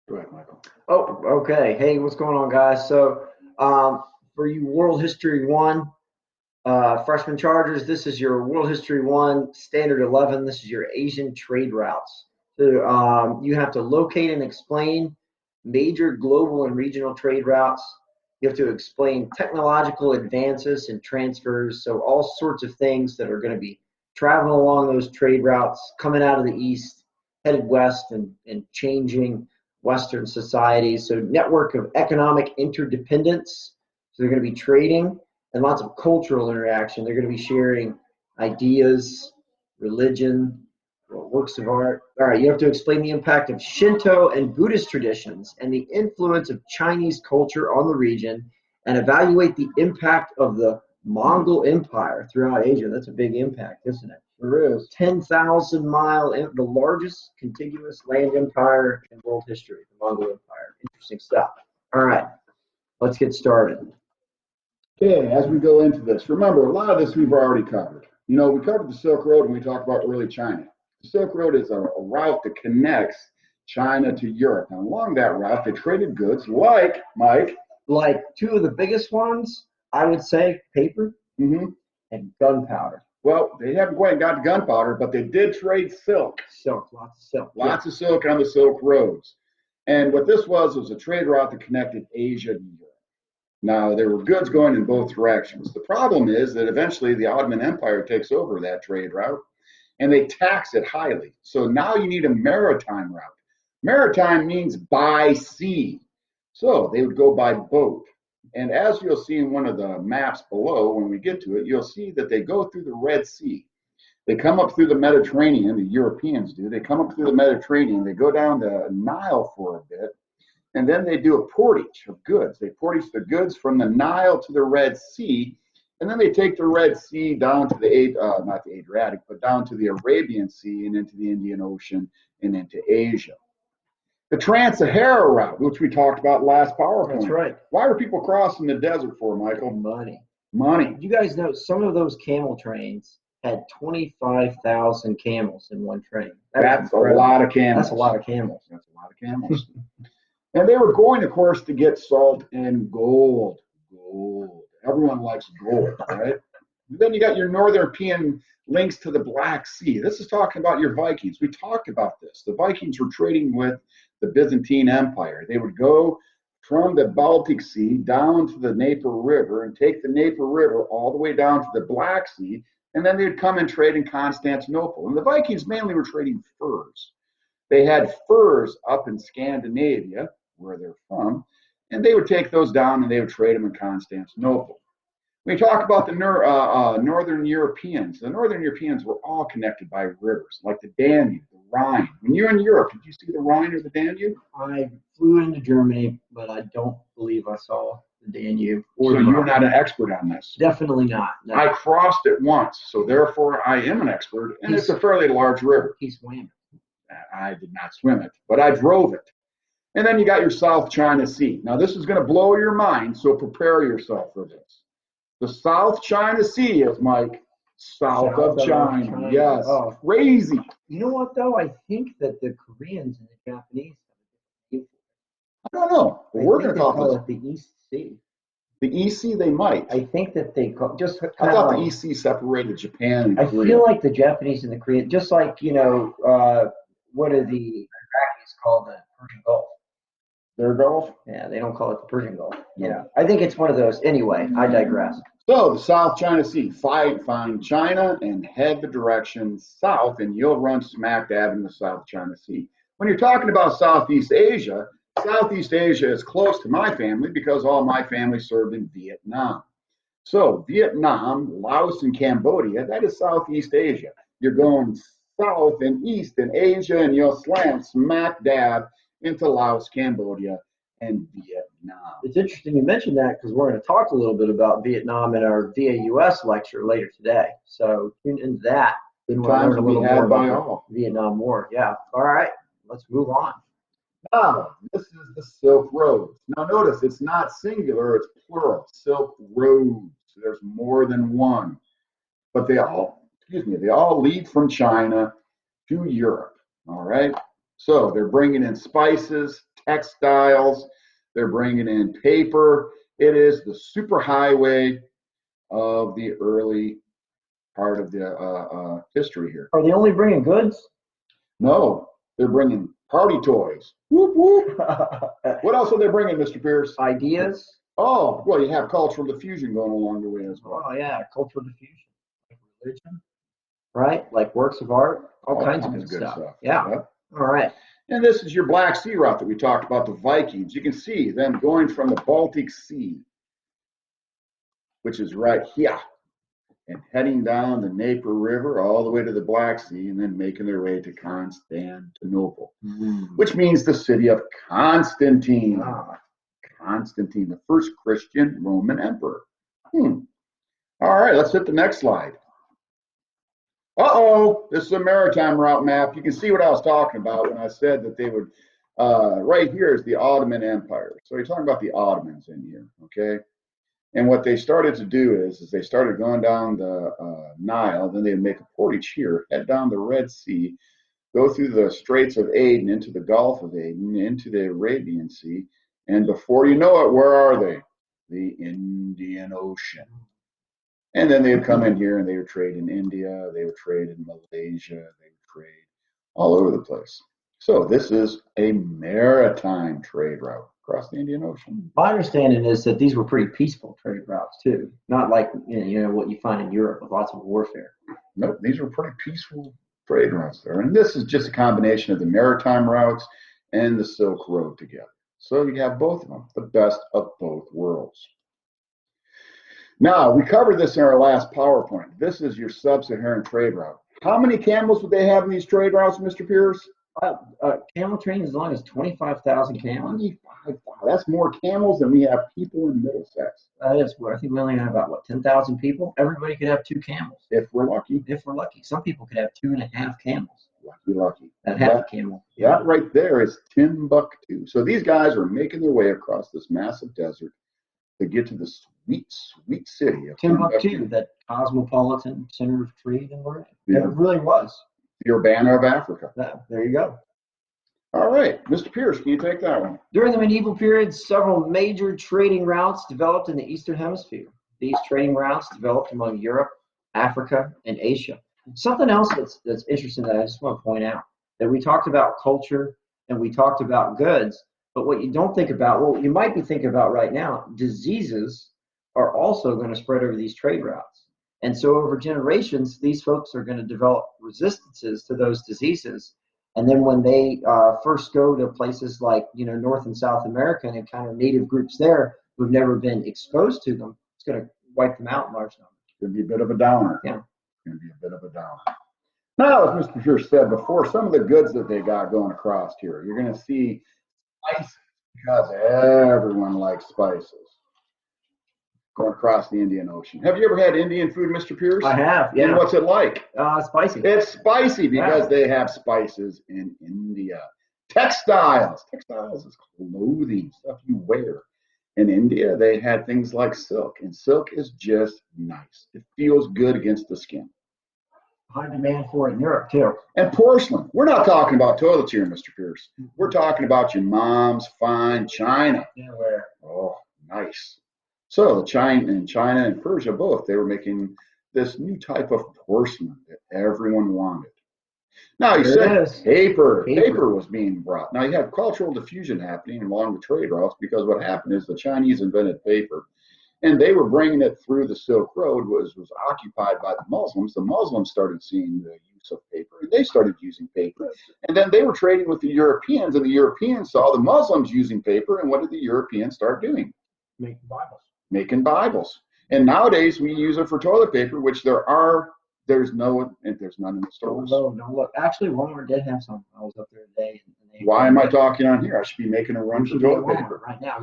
Go ahead, Michael. Oh, okay. Hey, what's going on, guys? For you World History 1 freshman chargers, this is your World History 1 Standard 11. This is your Asian trade routes. You have to locate and explain major global and regional trade routes. You have to explain technological advances and transfers. So, all sorts of things that are going to be traveling along those trade routes, coming out of the east, headed west, and changing Western societies. So, network of economic interdependence. So, they're going to be trading and lots of cultural interaction. They're going to be sharing ideas, religion, works of art. All right, you have to explain the impact of Shinto and Buddhist traditions and the influence of Chinese culture on the region, and evaluate the impact of the Mongol Empire throughout Asia. That's a big impact, isn't it? There is. 10,000 mile, the largest contiguous land empire in world history, the Mongol Empire. Interesting stuff. All right, let's get started. Okay, as we go into this, remember a lot of this we've already covered. We covered the Silk Road when we talked about early China. The Silk Road is a route that connects China to Europe. And along that route, they traded goods like, Mike. Like two of the biggest ones, I would say paper hmm and gunpowder. Well, they haven't quite got gunpowder, but they did trade silk. Silk, lots of silk. Lots of silk on the Silk Roads. And what this was a trade route that connected Asia to Europe. Now, there were goods going in both directions. The problem is that eventually the Ottoman Empire takes over that trade route and they tax it highly. So now you need a maritime route. Maritime means by sea. So they would go by boat. And as you'll see in one of the maps below, when we get to it, you'll see that they go through the Red Sea. They come up through the Mediterranean, the Europeans do. They come up through the Mediterranean, they go down the Nile for a bit, and then they do a portage of goods. They portage the goods from the Nile to the Red Sea, and then they take the Red Sea down to not the Adriatic, but down to the Arabian Sea and into the Indian Ocean and into Asia. The Trans-Sahara route, which we talked about last PowerPoint. That's right. Why were people crossing the desert for, Michael? Money. Money. You guys know some of those camel trains had 25,000 camels in one train. That's a lot of camels. That's a lot of camels. That's a lot of camels. And they were going, of course, to get salt and gold. Gold. Everyone likes gold, right? Then you got your Northern European links to the Black Sea. This is talking about your Vikings. We talked about this. The Vikings were trading with the Byzantine Empire. They would go from the Baltic Sea down to the Dnieper River and take the Dnieper River all the way down to the Black Sea, and then they'd come and trade in Constantinople. And the Vikings mainly were trading furs. They had furs up in Scandinavia, where they're from, and they would take those down and they would trade them in Constantinople. We talk about the Northern Europeans. The Northern Europeans were all connected by rivers, like the Danube, the Rhine. When you're in Europe, did you see the Rhine or the Danube? I flew into Germany, but I don't believe I saw the Danube. So you're not an expert on this? Definitely not. No. I crossed it once, so therefore I am an expert, and it's a fairly large river. He swam. I did not swim it, but I drove it. And then you got your South China Sea. Now, this is going to blow your mind, so prepare yourself for this. The South China Sea is, Mike, south of China. Yes, crazy. You know what, though? I think that the Koreans and the Japanese I don't know. We're going to call it the East Sea. The EC, they might. I think that they just. I thought the EC separated Japan and Korea. I feel like the Japanese and the Koreans, just like, what are the Iraqis call the Persian Gulf? Their Gulf? Yeah, they don't call it the Persian Gulf. Yeah, I think it's one of those. Anyway, I digress. So the South China Sea, find China and head the direction south, and you'll run smack dab in the South China Sea. When you're talking about Southeast Asia is close to my family because all my family served in Vietnam. So Vietnam, Laos, and Cambodia, that is Southeast Asia. You're going south and east in Asia, and you'll slam smack dab into Laos, Cambodia, and Vietnam. It's interesting you mentioned that because we're going to talk a little bit about Vietnam in our VAUS lecture later today. So tune into that. Good times to be had by all. Vietnam War. Yeah. All right. Let's move on. Now, this is the Silk Road. Now, notice it's not singular, it's plural. Silk Roads. There's more than one. But they all lead from China to Europe. All right? So they're bringing in spices, textiles. They're bringing in paper. It is the superhighway of the early part of the history here. Are they only bringing goods? No, they're bringing party toys. Whoop, whoop. What else are they bringing, Mr. Pierce? Ideas? Oh, well, you have cultural diffusion going along the way as well. Oh, yeah, cultural diffusion. Like religion, right? Like works of art, all kinds of good stuff. Yeah. Yep. All right. And this is your Black Sea route that we talked about, the Vikings. You can see them going from the Baltic Sea, which is right here, and heading down the Dnieper River all the way to the Black Sea, and then making their way to Constantinople, which means the city of Constantine. Constantine, the first Christian Roman emperor. All right, let's hit the next slide. Uh-oh, this is a maritime route map. You can see what I was talking about when I said that they would, right here is the Ottoman Empire. So you're talking about the Ottomans in here, okay? And what they started to do is they started going down the Nile, then they'd make a portage here, head down the Red Sea, go through the Straits of Aden, into the Gulf of Aden, into the Arabian Sea, and before you know it, where are they? The Indian Ocean. And then they would come in here and they would trade in India, they would trade in Malaysia, they would trade all over the place. So this is a maritime trade route across the Indian Ocean. My understanding is that these were pretty peaceful trade routes too, not like what you find in Europe with lots of warfare. Nope, these were pretty peaceful trade routes there. And this is just a combination of the maritime routes and the Silk Road together. So you have both of them, the best of both worlds. Now, we covered this in our last PowerPoint. This is your sub-Saharan trade route. How many camels would they have in these trade routes, Mr. Pierce? Camel train as long as 25,000 camels. 25,000. That's more camels than we have people in Middlesex. That is what I think we only have about 10,000 people. Everybody could have 2 camels. If we're lucky. If we're lucky. Some people could have 2.5 camels. Lucky. That half a camel. That right there is Timbuktu. So these guys are making their way across this massive desert to get to the sweet, sweet city of Timbuktu, that cosmopolitan center of trade and learning. Yeah. It really was. The Urbana of Africa. There you go. All right, Mr. Pierce, can you take that one? During the medieval period, several major trading routes developed in the Eastern Hemisphere. These trading routes developed among Europe, Africa, and Asia. Something else that's interesting that I just want to point out, that we talked about culture and we talked about goods, but what you don't think about, well, you might be thinking about right now, diseases are also going to spread over these trade routes. And so over generations, these folks are going to develop resistances to those diseases. And then when they first go to places like, North and South America and encounter native groups there who've never been exposed to them, it's going to wipe them out in large numbers. It's going to be a bit of a downer. Yeah. Going to be a bit of a downer. Now, as Mr. Pierce said before, some of the goods that they got going across here, you're going to see spices, because everyone likes spices, going across the Indian Ocean. Have you ever had Indian food, Mr. Pierce? I have, yeah. And what's it like? Spicy. It's spicy because they have spices in India. Textiles. Textiles is clothing, stuff you wear. In India, they had things like silk, and silk is just nice. It feels good against the skin. High demand for it in Europe, too. And porcelain. We're not talking about toilets here, Mr. Pierce. We're talking about your mom's fine china. Dinnerware. Oh, nice. So China and Persia both, they were making this new type of porcelain that everyone wanted. Now, you said paper. Paper was being brought. Now, you have cultural diffusion happening along the trade routes because what happened is the Chinese invented paper, and they were bringing it through the Silk Road, was occupied by the Muslims. The Muslims started seeing the use of paper, and they started using paper. And then they were trading with the Europeans, and the Europeans saw the Muslims using paper, and what did the Europeans start doing? Making Bibles. And nowadays, we use it for toilet paper, which there's none in the stores. No, look. Actually, Walmart did have some. I was up there today. Why am I talking on here? I should be making a run for toilet paper right now.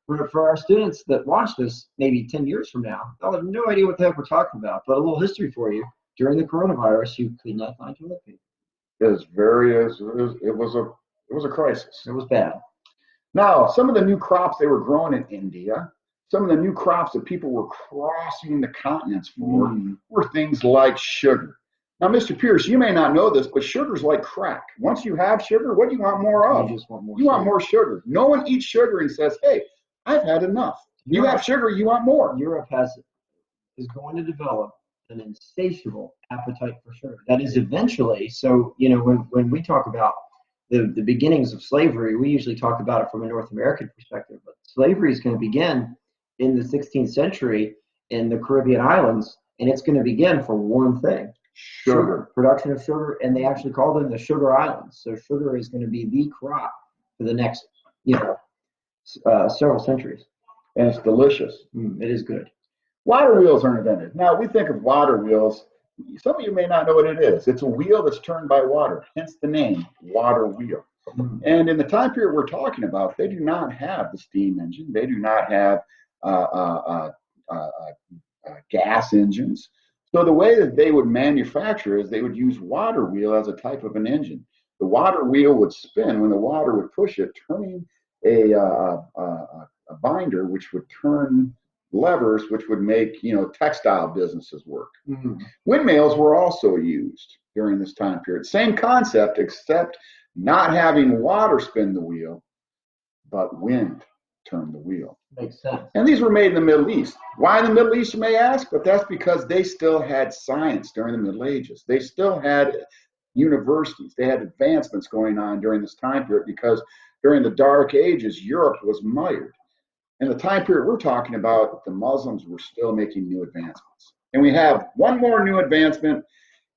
For our students that watch this, maybe 10 years from now, they'll have no idea what the heck we're talking about. But a little history for you: during the coronavirus, you could not find toilet paper. It was a crisis. It was bad. Now, some of the new crops they were growing in India, some of the new crops that people were crossing the continents for, were things like sugar. Now, Mr. Pierce, you may not know this, but sugar's like crack. Once you have sugar, what do you want more of? You just want more. You want more sugar. No one eats sugar and says, "Hey, I've had enough." You have sugar, you want more. Europe is going to develop an insatiable appetite for sugar. That is eventually. So when we talk about the beginnings of slavery, we usually talk about it from a North American perspective. But slavery is going to begin in the 16th century in the Caribbean islands, and it's going to begin for one thing. Sugar, production of sugar, and they actually call them the sugar islands. So sugar is going to be the crop for the next, several centuries. And it's delicious. It is good. Water wheels are invented. Now, we think of water wheels. Some of you may not know what it is. It's a wheel that's turned by water, hence the name water wheel. And in the time period we're talking about, they do not have the steam engine. They do not have gas engines. So the way that they would manufacture is they would use water wheel as a type of an engine. The water wheel would spin when the water would push it, turning a binder, which would turn levers, which would make textile businesses work. Windmills were also used during this time period. Same concept, except not having water spin the wheel, but wind turn the wheel. Makes sense. And these were made in the Middle East. Why in the Middle East, you may ask? But that's because they still had science during the Middle Ages. They still had universities. They had advancements going on during this time period because during the Dark Ages, Europe was mired. In the time period we're talking about, the Muslims were still making new advancements. And we have one more new advancement,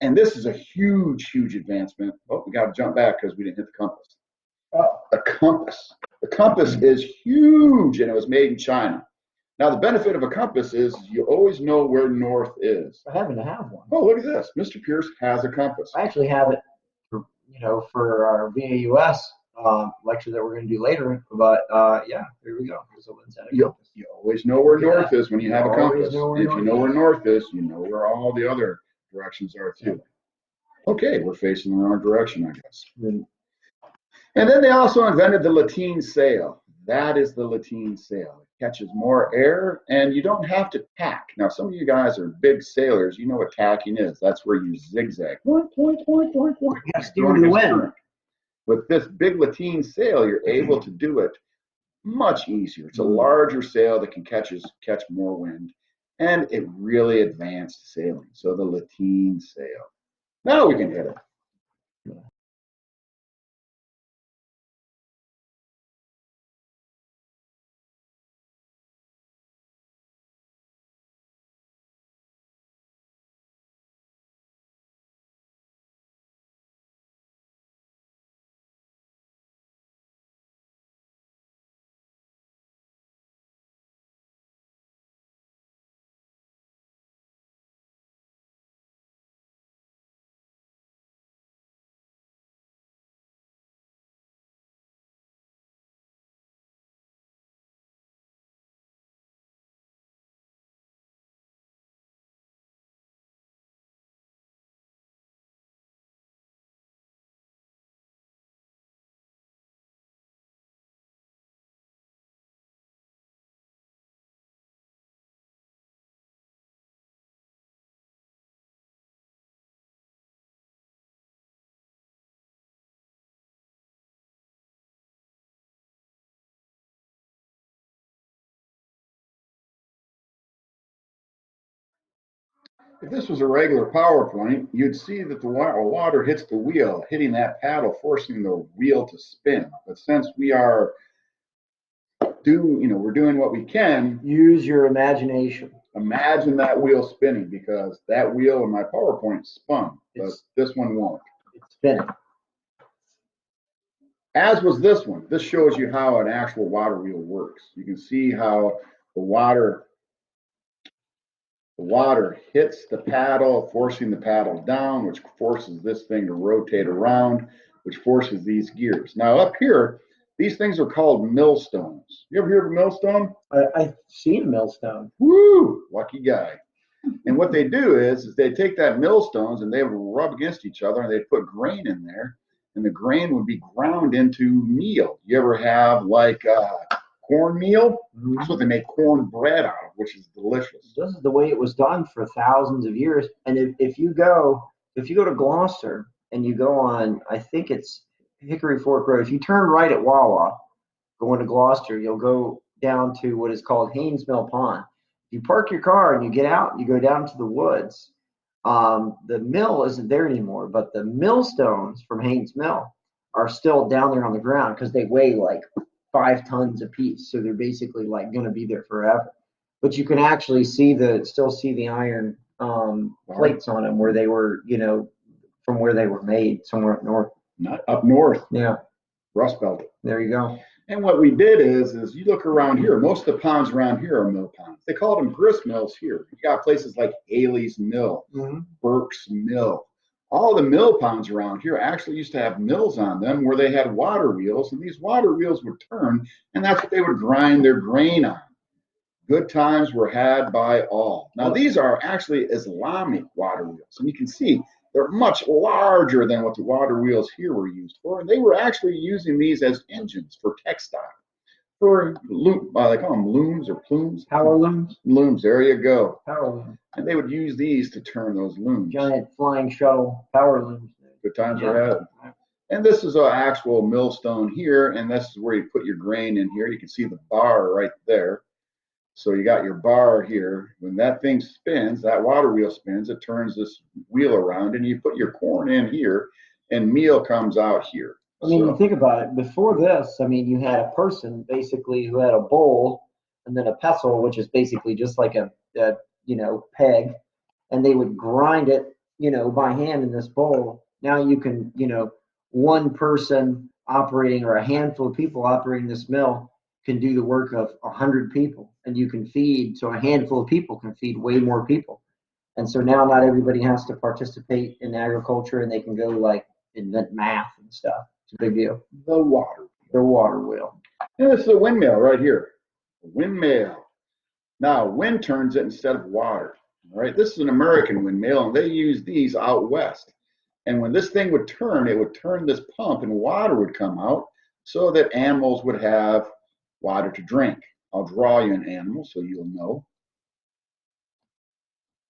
and this is a huge, huge advancement. Oh, we got to jump back because we didn't hit the compass. The compass. The compass is huge, and it was made in China. Now, the benefit of a compass is you always know where north is. I happen to have one. Oh, look at this. Mr. Pierce has a compass. I actually have it for our VAUS lecture that we're going to do later. But yeah, here we go. There's a compass. You always know where north is when you have a compass. If you know where north is, you know where all the other directions are too. Okay, we're facing the wrong direction, I guess. And then they also invented the lateen sail. That is the lateen sail. It catches more air, and you don't have to tack. Now, some of you guys are big sailors. You know what tacking is. That's where you zigzag. Point. You have to steer the wind. With this big lateen sail, you're able to do it much easier. It's a larger sail that can catch more wind, and it really advanced sailing. So the lateen sail. Now we can hit it. If this was a regular PowerPoint, you'd see that the water hits the wheel, hitting that paddle, forcing the wheel to spin. But since we're doing what we can. Use your imagination. Imagine that wheel spinning, because that wheel in my PowerPoint spun, but this one won't. It's spinning. As was this one. This shows you how an actual water wheel works. You can see how the water hits the paddle, forcing the paddle down, which forces this thing to rotate around, which forces these gears. Now up here, these things are called millstones. You ever hear of a millstone? I've seen a millstone. Woo! Lucky guy. And what they do is they take that millstones and they would rub against each other, and they put grain in there, and the grain would be ground into meal. You ever have like cornmeal? Mm-hmm. That's what they make cornbread out of, which is delicious. This is the way it was done for thousands of years. And if you go If you go to Gloucester and you go on, I think it's Hickory Fork Road. If you turn right at Wawa, going to Gloucester, you'll go down to what is called Haynes Mill Pond. If you park your car and you get out and you go down to the woods, the mill isn't there anymore, but the millstones from Haynes Mill are still down there on the ground because they weigh like 5 tons a piece. So they're basically like going to be there forever. But you can actually still see the iron plates on them where they were, from where they were made somewhere up north. Not up north. Yeah. Rust Belt. There you go. And what we did is you look around here, most of the ponds around here are mill ponds. They call them grist mills here. You got places like Haley's Mill, Burke's Mill. All the mill ponds around here actually used to have mills on them where they had water wheels, and these water wheels would turn, and that's what they would grind their grain on. Good times were had by all. Now, these are actually Islamic water wheels, and you can see they're much larger than what the water wheels here were used for, and they were actually using these as engines for textile, for they call them looms or plumes. Power looms. Looms. There you go. Power looms. And they would use these to turn those looms. Giant flying shuttle power looms. Good times were had. And this is an actual millstone here, and this is where you put your grain in here. You can see the bar right there. So you got your bar here. When that thing spins, that water wheel spins, it turns this wheel around, and you put your corn in here, and meal comes out here. I mean, you think about it. Before this, I mean, you had a person basically who had a bowl and then a pestle, which is basically just like a peg, and they would grind it, by hand in this bowl. Now you can, one person operating or a handful of people operating this mill can do the work of 100 people, and you can feed. So a handful of people can feed way more people. And so now not everybody has to participate in agriculture, and they can go like invent math and stuff. It's a big deal. The water wheel. And this is a windmill right here. A windmill. Now, wind turns it instead of water. All right, this is an American windmill, and they use these out west. And when this thing would turn, it would turn this pump, and water would come out so that animals would have water to drink. I'll draw you an animal so you'll know.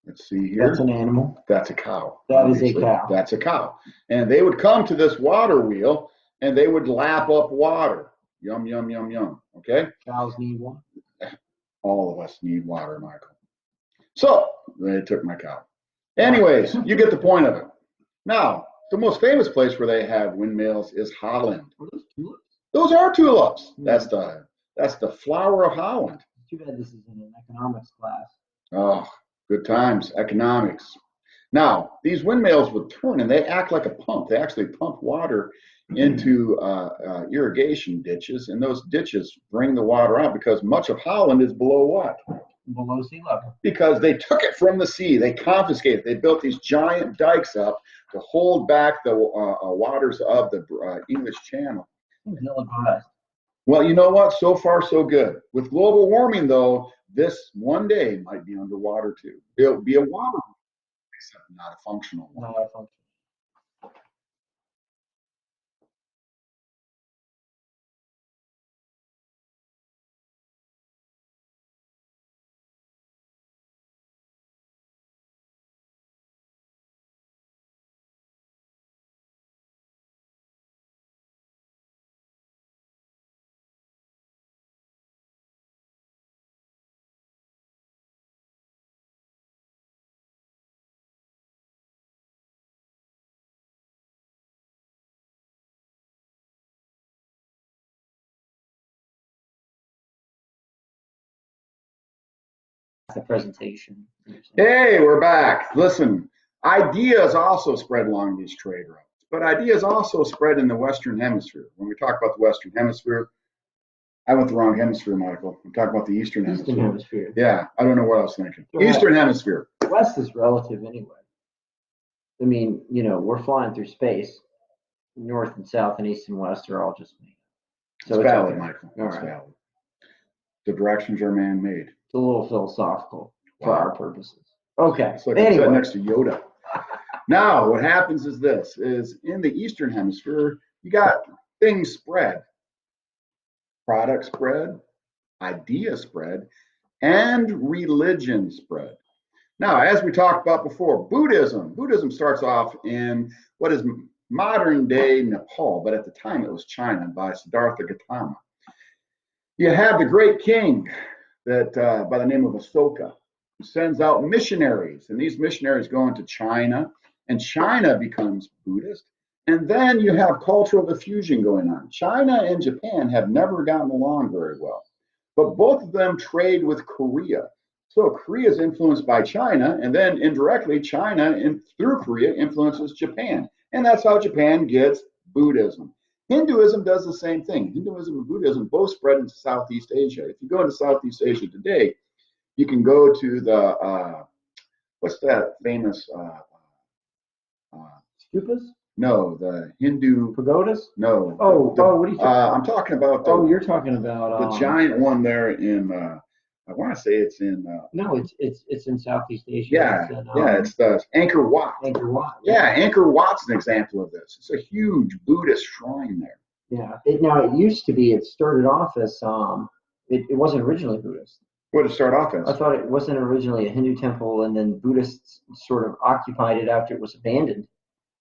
Let's see here. That's an animal. That's a cow. That is a cow. That's a cow. And they would come to this water wheel, and they would lap up water. Yum, yum, yum, yum. Okay? Cows need water. All of us need water, Michael. So, they took my cow. Anyways, you get the point of it. Now, the most famous place where they have windmills is Holland. Are those tulips? Those are tulips. That's the flower of Holland. Too bad this is in an economics class. Oh, good times, economics. Now, these windmills would turn, and they act like a pump. They actually pump water into irrigation ditches, and those ditches bring the water out because much of Holland is below what? Below sea level. Because they took it from the sea. They confiscated. They built these giant dikes up to hold back the waters of the English Channel. Ill-advised. Well, you know what? So far, so good. With global warming, though, this one day might be underwater too. It'll be a water, except not a functional one. Not a function. The presentation. Hey, we're back. Listen, ideas also spread along these trade routes, but ideas also spread in the Western Hemisphere. When we talk about the Western Hemisphere, I went the wrong hemisphere, Michael. I'm talking about the Eastern Hemisphere. Yeah, I don't know what I was thinking. Eastern Hemisphere. West is relative anyway. I mean, we're flying through space. North and south and east and west are all just me. So it's valid, Michael. It's valid. The directions are man-made. It's a little philosophical for our purposes. Okay. It's like anyway. Next to Yoda. Now, what happens is this: is in the Eastern Hemisphere, you got things spread, product spread, idea spread, and religion spread. Now, as we talked about before, Buddhism. Buddhism starts off in what is modern day Nepal, but at the time it was China by Siddhartha Gautama. You have the great king that by the name of Asoka, who sends out missionaries, and these missionaries go into China, and China becomes Buddhist. And then you have cultural diffusion going on. China and Japan have never gotten along very well, but both of them trade with Korea. So Korea is influenced by China, and then indirectly, China through Korea influences Japan. And that's how Japan gets Buddhism. Hinduism does the same thing. Hinduism and Buddhism both spread into Southeast Asia. If you go into Southeast Asia today, you can go to the, what's that famous, Stupas? no, the Hindu, Pagodas? no. What are you talking about? I'm talking about You're talking about the giant one there in, I want to say it's in. No, it's in Southeast Asia. Yeah, it's the Angkor Wat. Angkor Wat. Yeah, Angkor Wat's an example of this. It's a huge Buddhist shrine there. Yeah. It used to be. It started off as It wasn't originally Buddhist. What did it start off as? I thought it wasn't originally a Hindu temple, and then Buddhists sort of occupied it after it was abandoned,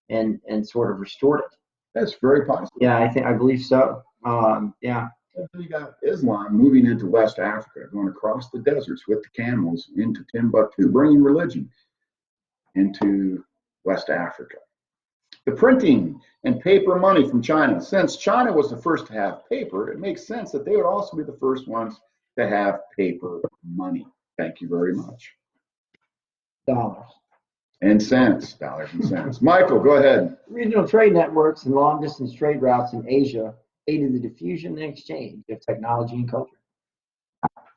and sort of restored it. That's very possible. Yeah, I believe so. Yeah. And then you got Islam moving into West Africa, going across the deserts with the camels into Timbuktu, bringing religion into West Africa. The printing and paper money from China. Since China was the first to have paper, it makes sense that they would also be the first ones to have paper money. Thank you very much. Dollars. And cents, dollars and cents. Michael, go ahead. Regional trade networks and long-distance trade routes in Asia aided the diffusion and exchange of technology and culture.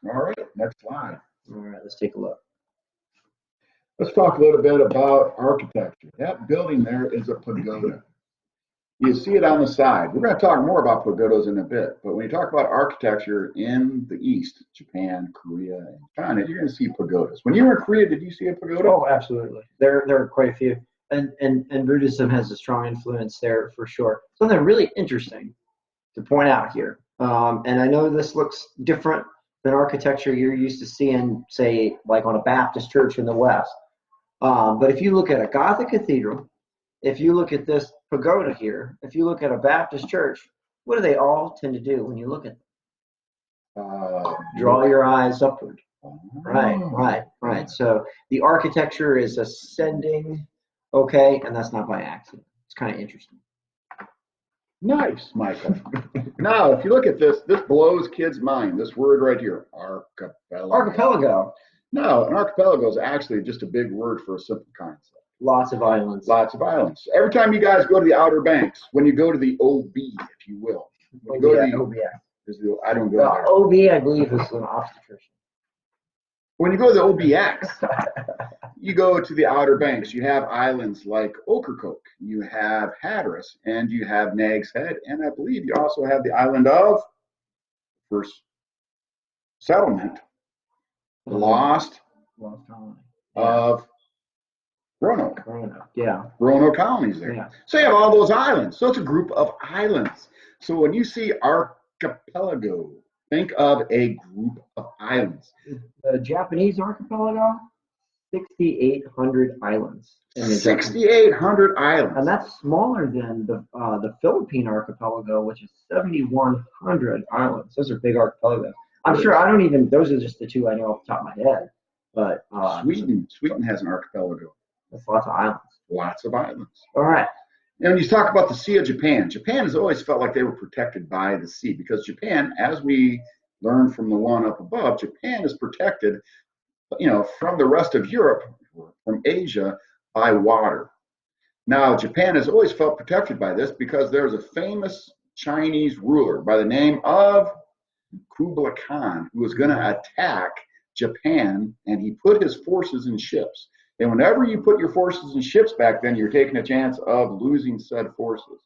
All right, next slide. All right, let's take a look. Let's talk a little bit about architecture. That building there is a pagoda. You see it on the side. We're going to talk more about pagodas in a bit, but when you talk about architecture in the East, Japan, Korea, and China, you're going to see pagodas. When you were in Korea, did you see a pagoda? Oh, absolutely. There are quite a few. And Buddhism has a strong influence there for sure. Something really interesting to point out here. And I know this looks different than architecture you're used to seeing, say, like on a Baptist church in the West. But if you look at a Gothic cathedral, if you look at this pagoda here, if you look at a Baptist church, what do they all tend to do when you look at them? Draw your eyes upward. Right. So the architecture is ascending, okay, and that's not by accident. It's kind of interesting. Nice, Michael. Now, if you look at this blows kids' mind. This word right here, archipelago. Archipelago. No, an archipelago is actually just a big word for a simple concept. Lots of islands. Lots of islands. Every time you guys go to the Outer Banks, when you go to the OB, if you will, when you go to the, I don't go there. OB, I believe, is an obstetrician. When you go to the OBX, you go to the Outer Banks. You have islands like Ocracoke, you have Hatteras, and you have Nag's Head, and I believe you also have the island of first settlement, lost colony of Roanoke. Yeah. Roanoke colonies there. Yeah. So you have all those islands. So it's a group of islands. So when you see archipelago, think of a group of islands. The Japanese archipelago, 6,800 islands. 6,800 islands. And that's smaller than the Philippine archipelago, which is 7,100 islands. Those are big archipelagos. I'm sure those are just the two I know off the top of my head. But Sweden has an archipelago. That's lots of islands. Lots of islands. All right. And when you talk about the Sea of Japan, Japan has always felt like they were protected by the sea because Japan, as we learned from the one up above, Japan is protected, from the rest of Europe, from Asia, by water. Now, Japan has always felt protected by this because there's a famous Chinese ruler by the name of Kublai Khan who was going to attack Japan, and he put his forces in ships. And whenever you put your forces in ships back then, you're taking a chance of losing said forces.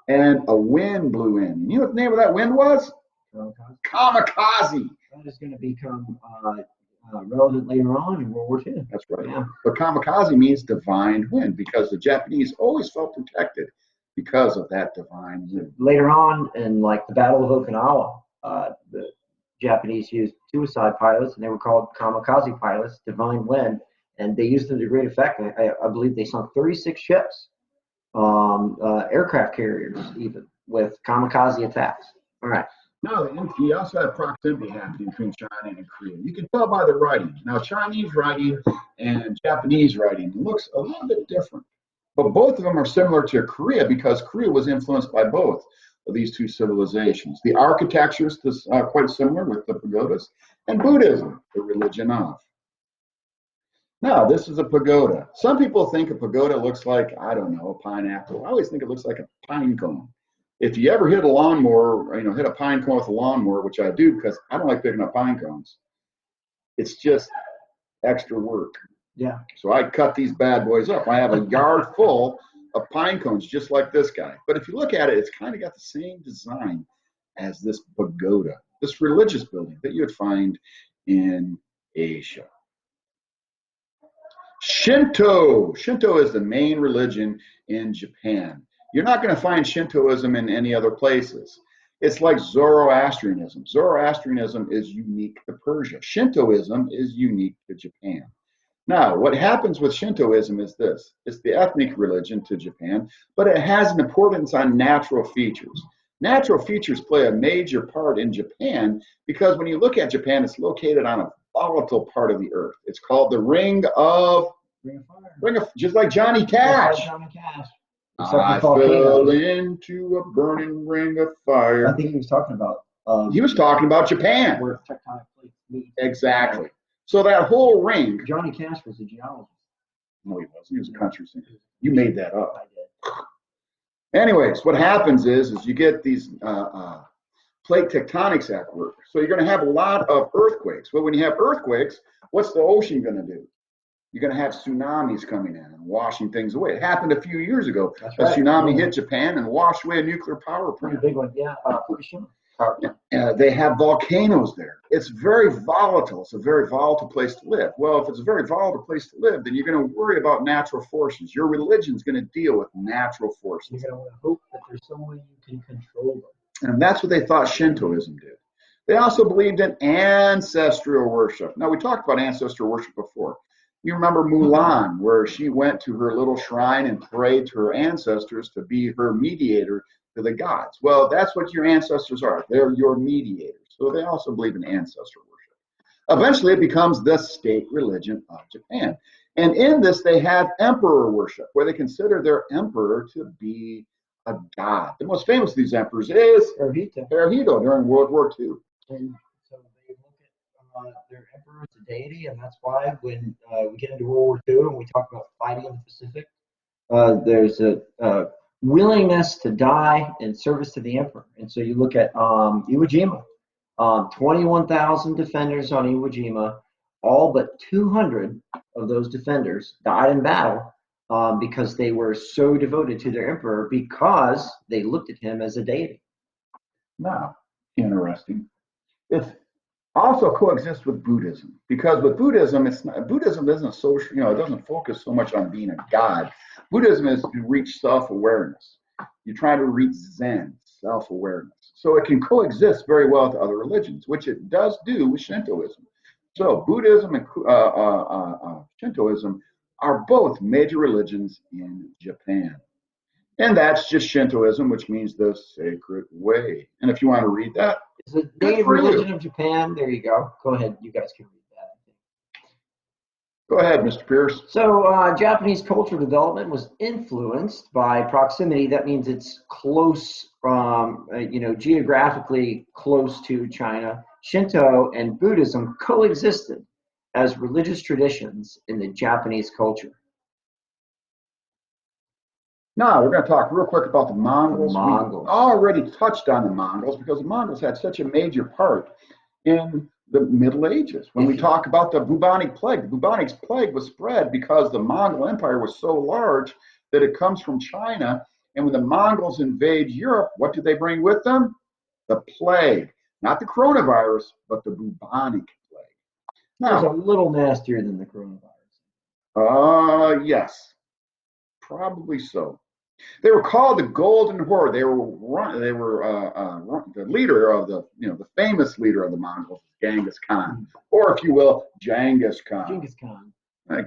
And a wind blew in. You know what the name of that wind was? Kamikaze. That is going to become relevant later on in World War II. That's right. Yeah. But kamikaze means divine wind because the Japanese always felt protected because of that divine wind. Later on, in like the Battle of Okinawa, the Japanese used suicide pilots, and they were called kamikaze pilots, divine wind. and they used them to great effect. I believe they sunk 36 ships, aircraft carriers, even with kamikaze attacks. All right. Now, you also have proximity happening between China and Korea. You can tell by the writing. Now, Chinese writing and Japanese writing looks a little bit different, but both of them are similar to Korea because Korea was influenced by both of these two civilizations. The architecture is quite similar with the pagodas, and Buddhism, the religion of. Now, this is a pagoda. Some people think a pagoda looks like, I don't know, a pineapple. I always think it looks like a pine cone. If you ever hit a lawnmower, hit a pine cone with a lawnmower, which I do because I don't like picking up pine cones, it's just extra work. Yeah. So I cut these bad boys up. I have a yard full of pine cones just like this guy. But if you look at it, it's kind of got the same design as this pagoda, this religious building that you would find in Asia. Shinto. Shinto is the main religion in Japan. You're not going to find Shintoism in any other places. It's like Zoroastrianism. Zoroastrianism is unique to Persia. Shintoism is unique to Japan. Now, what happens with Shintoism is this. It's the ethnic religion to Japan, but it has an importance on natural features. Natural features play a major part in Japan because when you look at Japan, it's located on a volatile part of the earth. It's called the Ring of Fire. Just like Johnny Cash. Like Johnny Cash. I fell into a burning ring of fire. I think he was talking about. He was talking about Japan. Where tectonic plates meet. Exactly. So that whole ring. Johnny Cash was a geologist. No, he wasn't. He was a country singer. You made that up. I did. Anyways, what happens is you get these plate tectonics at work. So you're going to have a lot of earthquakes. Well, when you have earthquakes, what's the ocean going to do? You're going to have tsunamis coming in and washing things away. It happened a few years ago. That's a right. tsunami hit Japan and washed away a nuclear power Pretty plant. big one, yeah. Fukushima. They have volcanoes there. It's very volatile. It's a very volatile place to live. Well, if it's a very volatile place to live, then you're going to worry about natural forces. Your religion's going to deal with natural forces. You're going to hope that there's some way you can control them. And that's what they thought Shintoism did. They also believed in ancestral worship. Now, we talked about ancestral worship before. You remember Mulan, where she went to her little shrine and prayed to her ancestors to be her mediator to the gods. Well, that's what your ancestors are. They're your mediators. So they also believe in ancestral worship. Eventually, it becomes the state religion of Japan. And in this, they have emperor worship, where they consider their emperor to be a god. The most famous of these emperors is Hirohito during World War II. And so they look at their emperor as a deity, and that's why when we get into World War II and we talk about fighting in the Pacific, there's a willingness to die in service to the emperor. And so you look at Iwo Jima, 21,000 defenders on Iwo Jima, all but 200 of those defenders died in battle because they were so devoted to their emperor because they looked at him as a deity. Now, interesting. It also coexists with Buddhism because with Buddhism, Buddhism isn't social. It doesn't focus so much on being a god. Buddhism is to reach self-awareness. You try to reach Zen, self-awareness. So it can coexist very well with other religions, which it does do with Shintoism. So Buddhism and Shintoism are both major religions in Japan. And that's just Shintoism, which means the sacred way. And if you want to read that, it's the native religion of Japan. There you go. Go ahead. You guys can read that. Go ahead, Mr. Pierce. So Japanese cultural development was influenced by proximity. That means it's close, geographically close to China. Shinto and Buddhism coexisted as religious traditions in the Japanese culture. Now, we're going to talk real quick about the Mongols. The Mongols. We already touched on the Mongols because the Mongols had such a major part in the Middle Ages. When we talk about the bubonic plague, the bubonic plague was spread because the Mongol Empire was so large that it comes from China. And when the Mongols invade Europe, what did they bring with them? The plague. Not the coronavirus, but the bubonic plague. Now, it was a little nastier than the coronavirus. Yes. Probably so. They were called the Golden Horde. They were the leader of the famous leader of the Mongols, Genghis Khan, or if you will, Genghis Khan. Genghis Khan.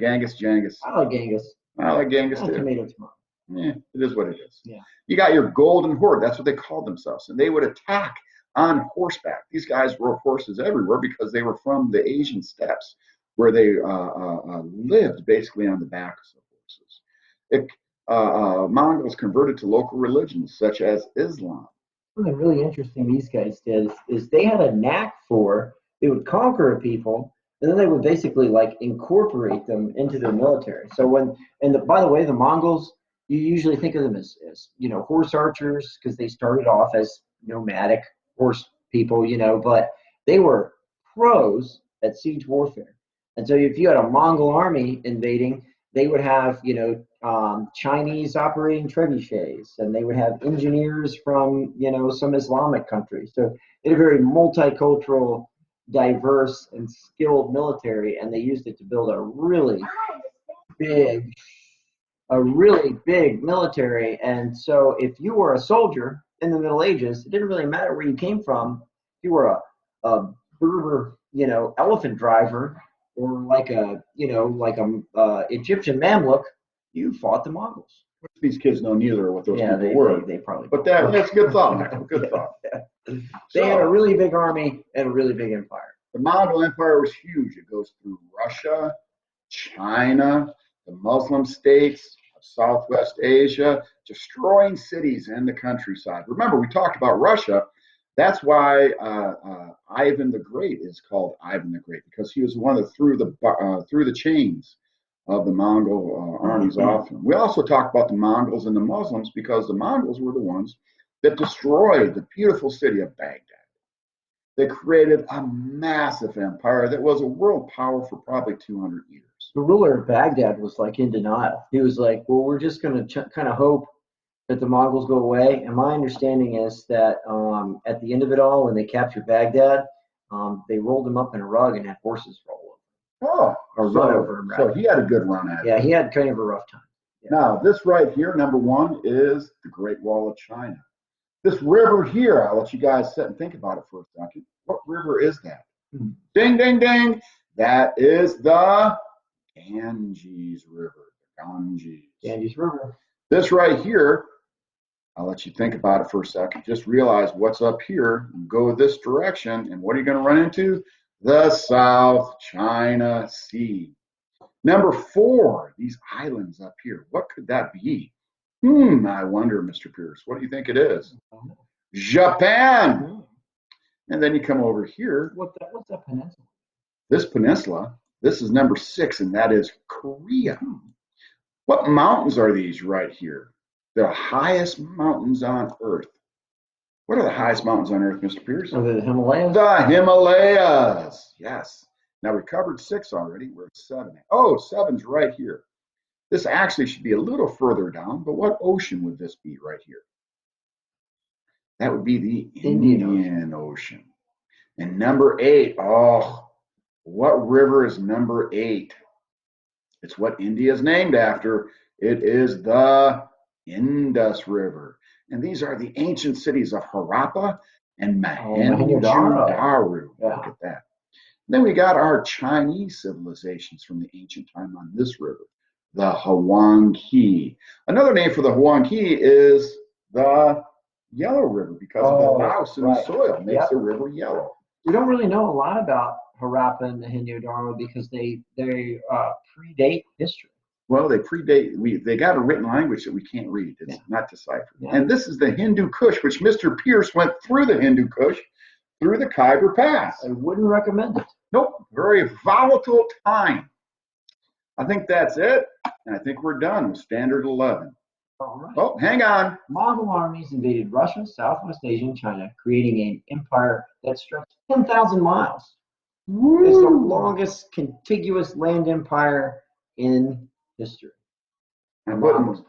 Genghis, Genghis. I like Genghis. I like Genghis And too. tomato, tomato. Yeah, it is what it is. Yeah. You got your golden horde. That's what they called themselves. And they would attack on horseback. These guys rode horses everywhere because they were from the Asian steppes where they lived basically on the backs of horses. Mongols converted to local religions such as Islam. Something really interesting these guys did is they had a knack for, they would conquer a people and then they would basically like incorporate them into their military. So by the way, the Mongols, you usually think of them as horse archers because they started off as nomadic horse people, but they were pros at siege warfare. And so if you had a Mongol army invading, they would have, Chinese operating trebuchets, and they would have engineers from, some Islamic country. So they had a very multicultural, diverse, and skilled military, and they used it to build a really big military. And so if you were a soldier in the Middle Ages, it didn't really matter where you came from. If you were a Berber, elephant driver, or like a Egyptian Mamluk, you fought the Mongols. These kids know neither what those people were. They probably. But that's good thought, Michael. Good thought. They had a really big army and a really big empire. The Mongol Empire was huge. It goes through Russia, China, the Muslim states, Southwest Asia, destroying cities and the countryside. Remember, we talked about Russia. That's why Ivan the Great is called Ivan the Great, because he was the one that threw the chains of the Mongol armies off him. We also talked about the Mongols and the Muslims because the Mongols were the ones that destroyed the beautiful city of Baghdad. They created a massive empire that was a world power for probably 200 years. The ruler of Baghdad was like in denial. He was like, well, we're just going to kind of hope that the Mongols go away. And my understanding is that at the end of it all, when they captured Baghdad, they rolled him up in a rug and had horses roll over. Oh, run over him. So he had a good run at it. Yeah, he had kind of a rough time. Yeah. Now, this right here, number one, is the Great Wall of China. This river here, I'll let you guys sit and think about it for a second. What river is that? Ding, ding, ding. That is the Ganges River. Ganges River. This right here, I'll let you think about it for a second. Just realize what's up here. Go this direction, and what are you going to run into? The South China Sea. Number 4, these islands up here. What could that be? I wonder, Mr. Pierce. What do you think it is? Japan. And then you come over here. What's that peninsula? This peninsula, this is number 6, and that is Korea. What mountains are these right here? The highest mountains on Earth. What are the highest mountains on Earth, Mr. Pierce? Are they the Himalayas? The Himalayas. Yes. Now we covered 6 already. We're at 7. Oh, 7's right here. This actually should be a little further down, but what ocean would this be right here? That would be the Indian Ocean. And number 8, what river is number 8? It's what India is named after. It is the Indus River. And these are the ancient cities of Harappa and Mohenjo-Daro. Look at that. Then we got our Chinese civilizations from the ancient time on this river, the Huanghe. Another name for the Huanghe is the Yellow River because of the louse in the soil makes the river yellow. We don't really know a lot about Harappa and Mohenjo-Daro because they predate history. Well, they predate. They got a written language that we can't read. It's not deciphered. Yeah. And this is the Hindu Kush, which Mr. Pierce went through the Hindu Kush through the Khyber Pass. I wouldn't recommend it. Nope. Very volatile time. I think that's it. And I think we're done with Standard 11. All right. Oh, hang on. Mongol armies invaded Russia, Southwest Asia, and China, creating an empire that stretched 10,000 miles. Woo! It's the longest contiguous land empire in history. And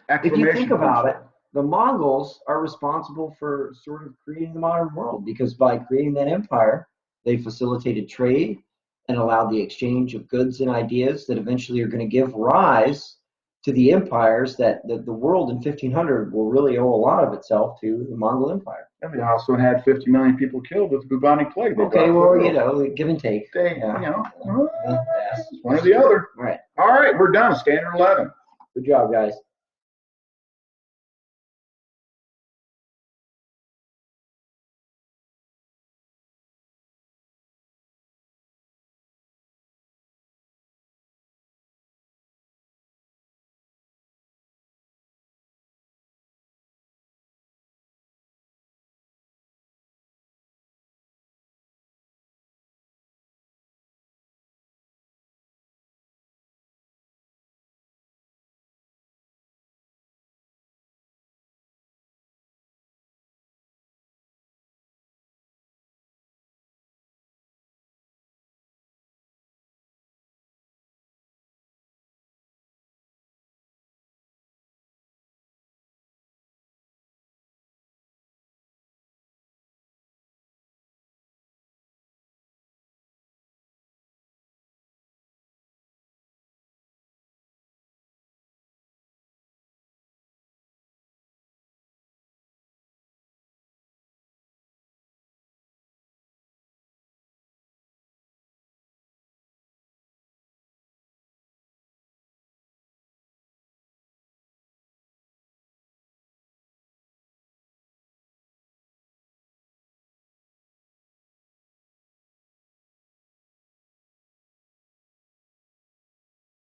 if you think about it, the Mongols are responsible for sort of creating the modern world because by creating that empire, they facilitated trade and allowed the exchange of goods and ideas that eventually are going to give rise to the empires that the world in 1500 will really owe a lot of itself to the Mongol Empire. And they also had 50 million people killed with the bubonic plague. Okay, well, give and take. One or the other. Right. All right. right, we're done. Standard 11. Good job, guys.